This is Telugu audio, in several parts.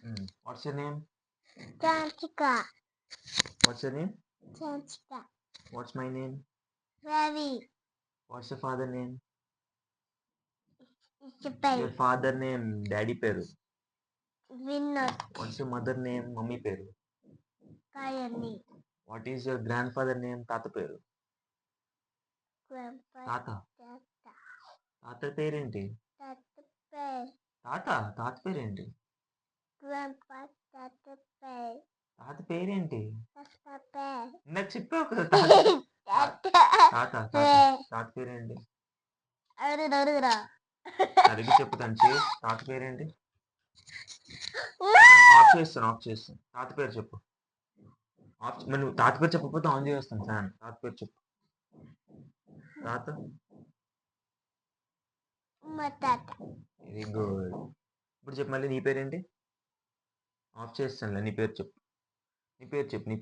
What's your name? Chanchika. What's your name? Chanchika. What's my name? Ravi. What's your father name? Your Ichapai. father name, daddy peru. Vinod. What's your mother name, mummy peru? Kayani. What is your grandfather name, tata peru? Grandpa. Tata. Tata. తాత పేరేంటి? Tata Pay. తాత పేరేంటి? Grandpa Tata Pay. తాత పేరేంటి? Tata Pay. ఇందాక చెప్పావు కదా తాత పేరేంటి? Aruda. సరిగ్గా చెప్పు తంచి. తాత పేరేంటి? ఆఫ్ చేస్తాను. తాత పేరు చెప్పు. మరి నువ్వు తాత పేరు చెప్పకపోతే ఆన్ చేస్తాను ఫ్యాన్. తాత పేరు చెప్పు. తాత. మా తాత. Very good. ఇప్పుడు చెప్పు మళ్ళీ నీ పేరేంటి? ఆఫ్ చేస్తానులే. నీ పేరు చెప్పు. నీ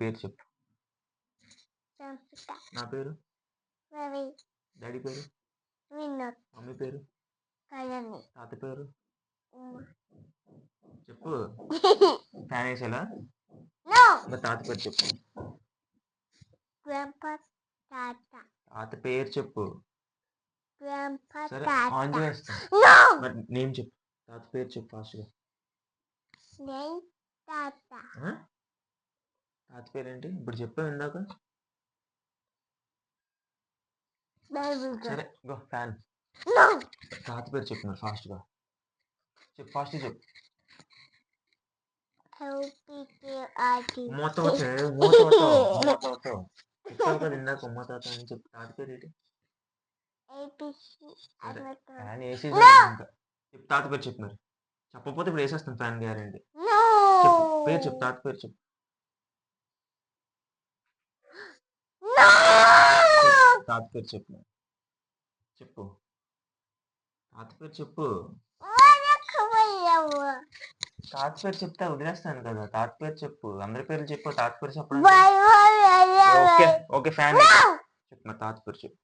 పేరు చెప్పు. నా పేరు రవి. డాడీ పేరు వినోద్. మమ్మీ పేరు కళ్యాణి. తాత పేరు చెప్పు. ఫ్యాన్ వేసేలా? మరి తాత పేరు చెప్పు. తాత పేరు చెప్పు. సరే ఆన్ చేస్తాను. మరి నేమ్ చెప్పు. తాత పేరు చెప్పు ఫాస్ట్గా. తాత పేరేంటి? ఇప్పుడు చెప్పావు ఇందాక. సరే గో ఫ్యాన్. తాత పేరు చెప్పు మరి ఫాస్ట్గా చెప్పు. ఫాస్ట్గా చెప్పు. ఉమ్మతో చెప్పావు కదా ఇందాక ఉమ్మ తాత అని చెప్పు. తాత పేరు ఏంటి? ఫ్యాన్ వేసి ఇంకా చెప్పు. తాత పేరు చెప్పు. మరి చెప్పకపోతే ఇప్పుడు వేసేస్తాను ఫ్యాన్ గ్యారెంటీ. చెప్పు పేరు చెప్పు. తాత పేరు చెప్పు. తాత పేరు చెప్పు. చెప్పు. తాత పేరు చెప్పు. తాత పేరు చెప్తే వదిలేస్తాను కదా. తాత పేరు చెప్పు. అందరి పేర్లు చెప్పు. తాత పేరు చెప్పడం ఓకే ఫ్యాన్ చెప్పు. మరి తాత పేరు చెప్పు.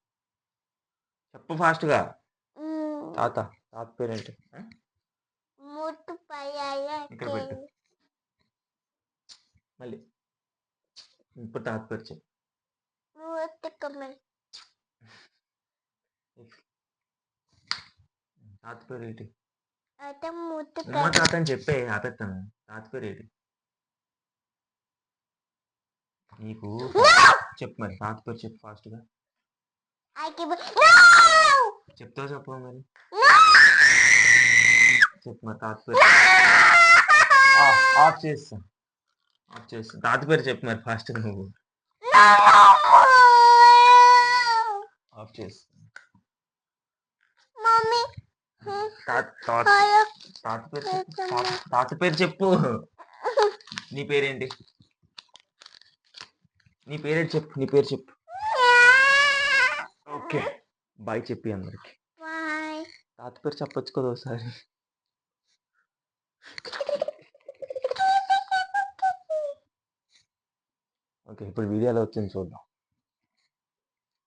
చెప్పు ఫాస్ట్గా. తాత పేరు ఏంటి? ఇక్కడ పెట్టు. మళ్ళీ ఇప్పుడు తాత పేరు చెప్పు. తాత పేరు ఏంటి? ఉమ్మ తాత అని చెప్పే ఆపేస్తాను. తాత పేరు ఏంటి నీకు? చెప్పు మరి తాత పేరు చెప్పు ఫాస్ట్గా. చెప్తావు చెప్పు మరి. చెప్పు మరి తాత పేరు. ఆఫ్ చేస్తాను. తాత పేరు చెప్పు మరి ఫాస్ట్గా నువ్వు. ఆఫ్ చేస్తాను. తాత పేరు చెప్పు. నీ పేరేంటి? నీ పేరు చెప్పు. ఓకే బాయ్ చెప్పి అందరికి. తాత పేరు చెప్పొచ్చు కదా ఒకసారి. ఓకే ఇప్పుడు వీడియోలో వచ్చింది చూద్దాం.